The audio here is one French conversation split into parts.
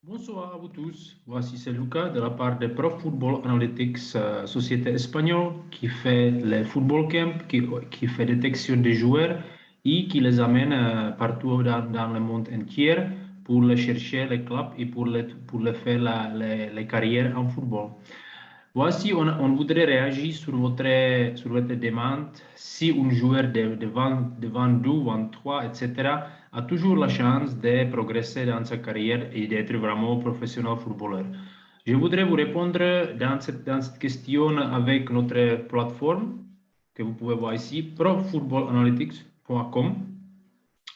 Bonsoir à vous tous. Voici c'est Lucas de la part de Pro Football Analytics, société espagnole qui fait les football camp, qui fait détection des joueurs et qui les amène partout dans le monde entier pour les chercher les clubs et pour les faire les carrières en football. Voici, on voudrait réagir sur votre demande. Si un joueur de 22, 23, etc., a toujours la chance de progresser dans sa carrière et d'être vraiment professionnel footballeur. Je voudrais vous répondre dans cette question avec notre plateforme que vous pouvez voir ici, profootballanalytics.com,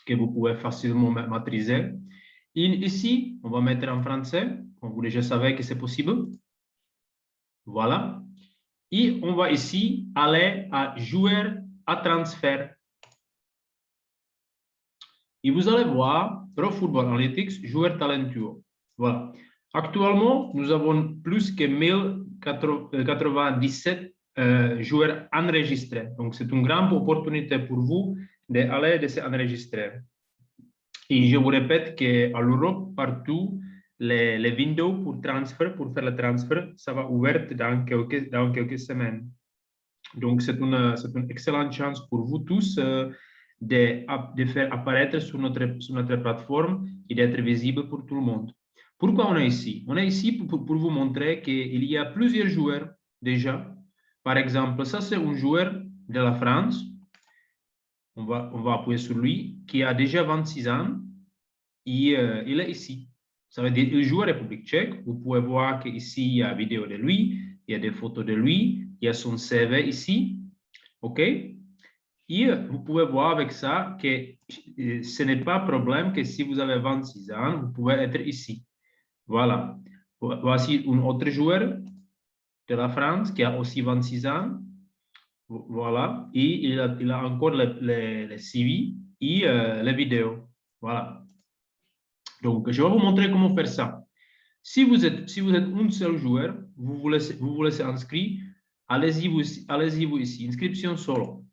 que vous pouvez facilement maîtriser. Ici, on va mettre en français, comme vous déjà savez que c'est possible. Voilà. Et on va ici aller à joueur à transfert. Et vous allez voir Pro Football Analytics, joueur talentueux. Voilà. Actuellement, nous avons plus que 1097 joueurs enregistrés. Donc, c'est une grande opportunité pour vous d'aller de s'enregistrer. Et je vous répète qu'à l'Europe, partout, les windows pour faire le transfert, ça va ouvert dans quelques semaines. Donc, c'est une excellente chance pour vous tous de faire apparaître sur notre plateforme et d'être visible pour tout le monde. Pourquoi on est ici? On est ici pour vous montrer qu'il y a plusieurs joueurs déjà. Par exemple, ça, c'est un joueur de la France. On va appuyer sur lui, qui a déjà 26 ans. Et il est ici. Ça veut dire qu'il joue à République tchèque. Vous pouvez voir qu'ici, il y a une vidéo de lui, il y a des photos de lui, il y a son CV ici. OK? Et vous pouvez voir avec ça que ce n'est pas un problème que si vous avez 26 ans, vous pouvez être ici. Voilà. Voici un autre joueur de la France qui a aussi 26 ans. Voilà. Et il a encore les CV et les vidéos. Voilà. Donc, je vais vous montrer comment faire ça. Si vous êtes un seul joueur, vous vous laissez inscrire, allez-y vous ici, inscription solo.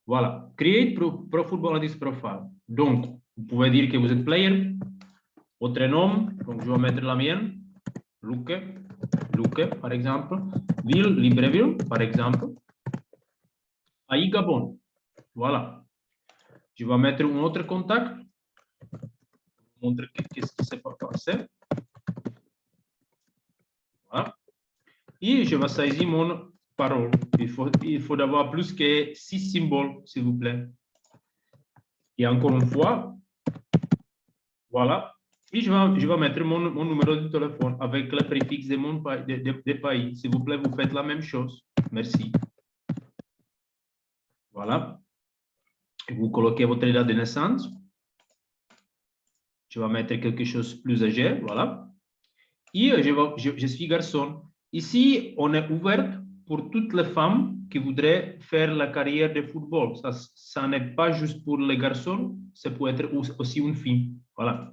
Voilà, create Pro Football Analytics Profile. Donc, vous pouvez dire que vous êtes player, votre nom, donc je vais mettre la mienne, Luque, par exemple, ville, Libreville, par exemple, Aïe Gabon. Voilà. Je vais mettre un autre contact, montrer qu'est-ce qui s'est passé. Voilà. Et je vais saisir mon parole. Il faut avoir plus que 6 symboles, s'il vous plaît. Et encore une fois, voilà. Et je vais mettre mon numéro de téléphone avec le préfixe de mon pays. S'il vous plaît, vous faites la même chose. Merci. Voilà. Vous coloquez votre date de naissance. Je vais mettre quelque chose de plus âgé. Voilà. Et je suis garçon. Ici, on est ouvert pour toutes les femmes qui voudraient faire la carrière de football. Ça n'est pas juste pour les garçons, ça peut être aussi une fille. Voilà.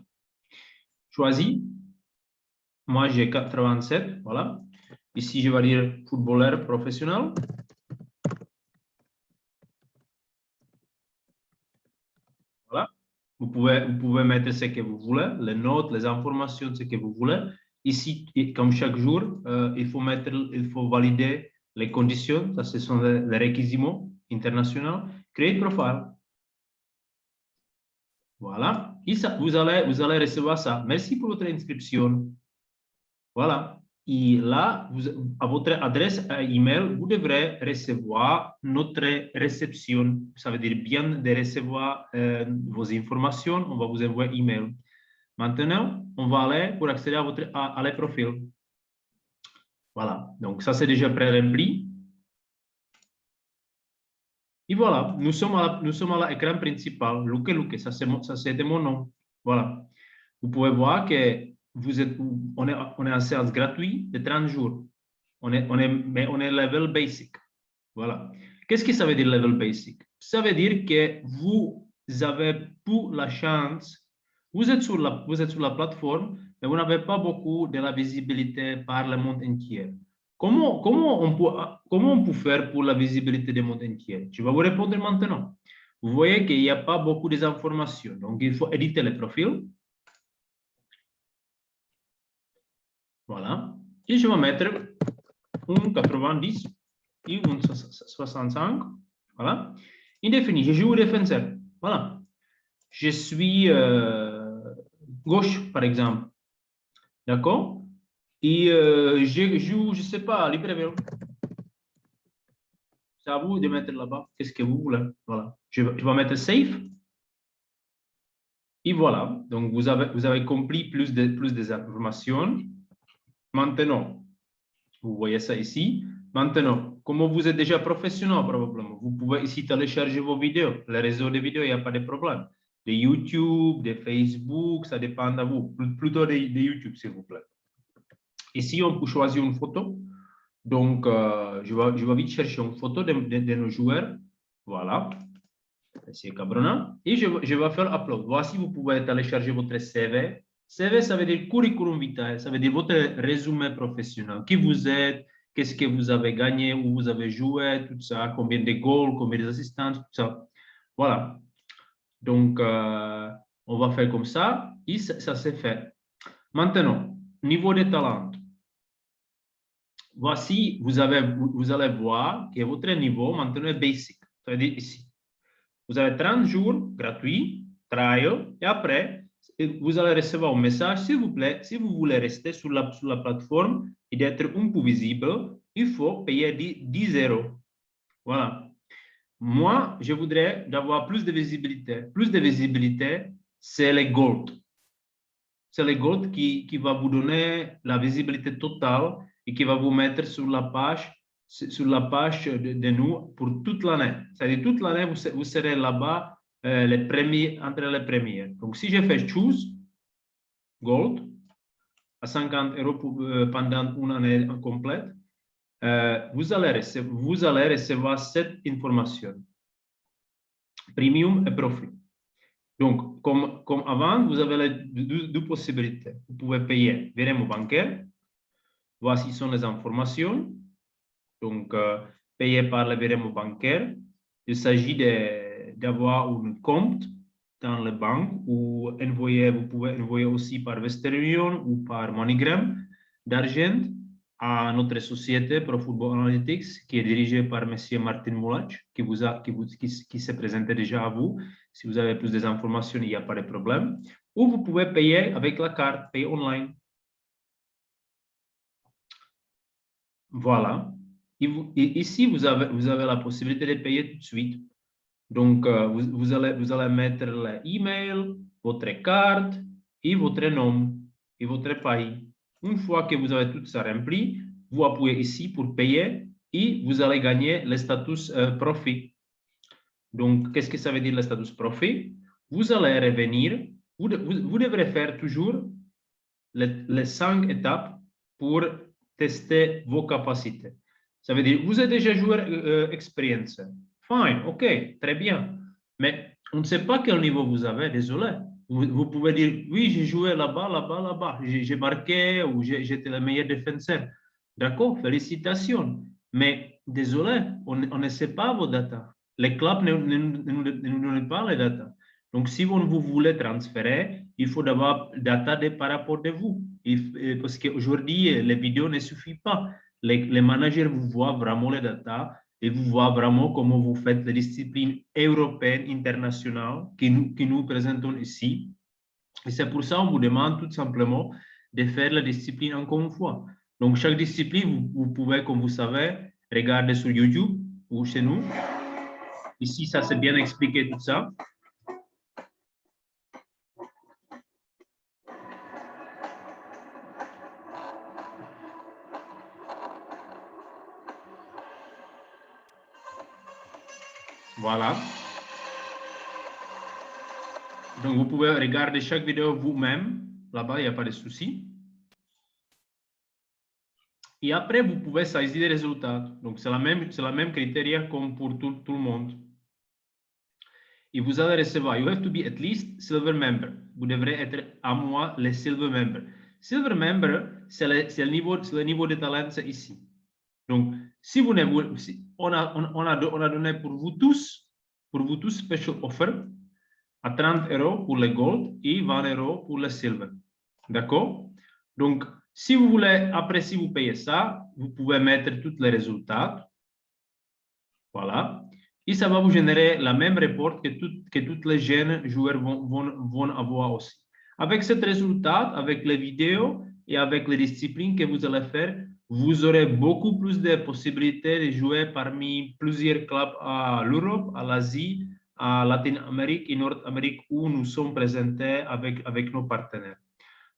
Choisis. Moi, j'ai 87. Voilà. Ici, je vais dire footballeur professionnel. Voilà. Vous pouvez mettre ce que vous voulez, les notes, les informations, ce que vous voulez. Ici, comme chaque jour, il faut valider les conditions. Ça, ce sont les requisitions internationaux. Créer profile. Voilà. Et ça, vous allez recevoir ça. Merci pour votre inscription. Voilà. Et là, à votre adresse email, vous devrez recevoir notre réception. Ça veut dire bien de recevoir vos informations. On va vous envoyer email. Maintenant, on va aller pour accéder à les profils. Voilà. Donc, ça, c'est déjà pré-rempli. Et voilà, nous sommes à l'écran principal. Luque, ça c'était mon nom. Voilà. Vous pouvez voir que on est en séance gratuite de 30 jours. Mais on est level basic. Voilà. Qu'est-ce que ça veut dire level basic? Ça veut dire que vous avez plus la chance, vous êtes sur la plateforme, mais vous n'avez pas beaucoup de la visibilité par le monde entier. Comment on peut faire pour la visibilité du monde entier? Je vais vous répondre maintenant. Vous voyez qu'il n'y a pas beaucoup d'informations. Donc, il faut éditer le profil. Voilà. Et je vais mettre un 90 et un 65. Voilà. Indéfini, je joue défenseur. Voilà. Je suis gauche, par exemple. D'accord? Et je joue, je ne sais pas, libre. C'est à vous de mettre là-bas. Qu'est-ce que vous voulez? Voilà. Je vais mettre safe. Et voilà. Donc, vous avez compris plus des informations. Maintenant, vous voyez ça ici. Maintenant, comme vous êtes déjà professionnel, probablement, vous pouvez ici télécharger vos vidéos. Les réseaux de vidéos, il n'y a pas de problème. De YouTube, de Facebook, ça dépend de vous. Plutôt de YouTube, s'il vous plaît. Ici, on peut choisir une photo. Donc, je vais vite chercher une photo de nos joueurs. Voilà. C'est Cabrona. Et je vais faire upload. Voici, vous pouvez télécharger votre CV. CV, ça veut dire curriculum vitae, ça veut dire votre résumé professionnel. Qui vous êtes, qu'est-ce que vous avez gagné, où vous avez joué, tout ça, combien de goals, combien d'assistances, tout ça. Voilà. Donc, on va faire comme ça. Et ça c'est fait. Maintenant, niveau de talent. Voici, vous allez voir que votre niveau maintenant est basic. Ça veut dire ici. Vous avez 30 jours gratuits, trial, et après, vous allez recevoir un message, s'il vous plaît, si vous voulez rester sur la plateforme et d'être un peu visible, il faut payer 10 €. Voilà. Moi, je voudrais d'avoir plus de visibilité. Plus de visibilité, c'est le gold. C'est le gold qui va vous donner la visibilité totale et qui va vous mettre sur la page de nous pour toute l'année. C'est-à-dire toute l'année, vous serez là-bas entre les premiers. Donc, si je fais choose gold à 50 € pendant une année complète, vous allez recevoir cette information. Premium et profit. Donc, comme avant, vous avez deux possibilités. Vous pouvez payer virement bancaire. Voici sont les informations. Donc, payer par le virement bancaire. Il s'agit d'avoir un compte dans la banque ou vous pouvez envoyer aussi par Western Union ou par MoneyGram d'argent à notre société Pro Football Analytics qui est dirigée par M. Martin Moulach qui s'est présenté déjà à vous. Si vous avez plus d'informations, il n'y a pas de problème. Ou vous pouvez payer avec la carte, payer online. Voilà. Et ici, vous avez la possibilité de payer tout de suite. Donc, vous allez mettre l'email, votre carte et votre nom et votre pays. Une fois que vous avez tout ça rempli, vous appuyez ici pour payer et vous allez gagner le statut profit. Donc, qu'est-ce que ça veut dire le statut profit? Vous allez revenir, vous devrez faire toujours les 5 étapes pour tester vos capacités. Ça veut dire, vous êtes déjà joueur expérience. Fine, ok, très bien. Mais on ne sait pas quel niveau vous avez, désolé. Vous pouvez dire, oui, j'ai joué là-bas, là-bas, là-bas. J'ai marqué ou j'étais le meilleur défenseur. D'accord, félicitations. Mais désolé, on ne sait pas vos datas. Les clubs ne nous donnent pas les datas. Donc, si vous voulez transférer, il faut d'abord data par rapport de vous. Parce qu'aujourd'hui, les vidéos ne suffisent pas. Les managers vous voient vraiment les data et vous voient vraiment comment vous faites les disciplines européennes, internationales que nous présentons ici. Et c'est pour ça qu'on vous demande tout simplement de faire la discipline encore une fois. Donc, chaque discipline, vous pouvez, comme vous savez, regarder sur YouTube ou chez nous. Ici, ça c'est bien expliqué tout ça. Voilà. Donc, vous pouvez regarder chaque vidéo vous-même. Là-bas, il n'y a pas de souci. Et après, vous pouvez saisir les résultats. Donc, c'est la même critère comme pour tout le monde. Et vous allez recevoir, you have to be at least silver member. Vous devrez être à moins le silver member. Silver member, c'est le niveau de talent ici. Donc, si vous ne, si on a donné pour vous tous special offer à 30 € pour le gold et 20 € pour le silver. D'accord? Donc, Si vous voulez, après, si vous payez ça, vous pouvez mettre tous les résultats. Voilà. Et ça va vous générer la même report que tous les jeunes joueurs vont avoir aussi. Avec ce résultat, avec les vidéos et avec les disciplines que vous allez faire, vous aurez beaucoup plus de possibilités de jouer parmi plusieurs clubs à l'Europe, à l'Asie, à Latine-Amérique et Nord-Amérique où nous sommes présentés avec nos partenaires.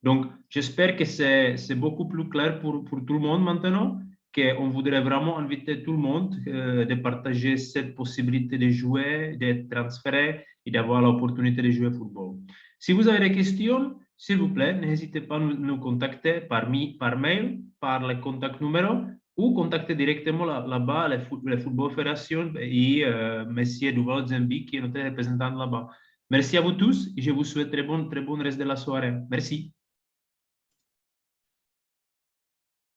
Donc, j'espère que c'est beaucoup plus clair pour tout le monde maintenant, qu'on voudrait vraiment inviter tout le monde de partager cette possibilité de jouer, de transférer et d'avoir l'opportunité de jouer au football. Si vous avez des questions, s'il vous plaît, n'hésitez pas à nous contacter par mail, par le contact numéro, ou contacter directement là-bas la Football Fédération et M. Duval Zembi, qui est notre représentant là-bas. Merci à vous tous et je vous souhaite très bon reste de la soirée. Merci.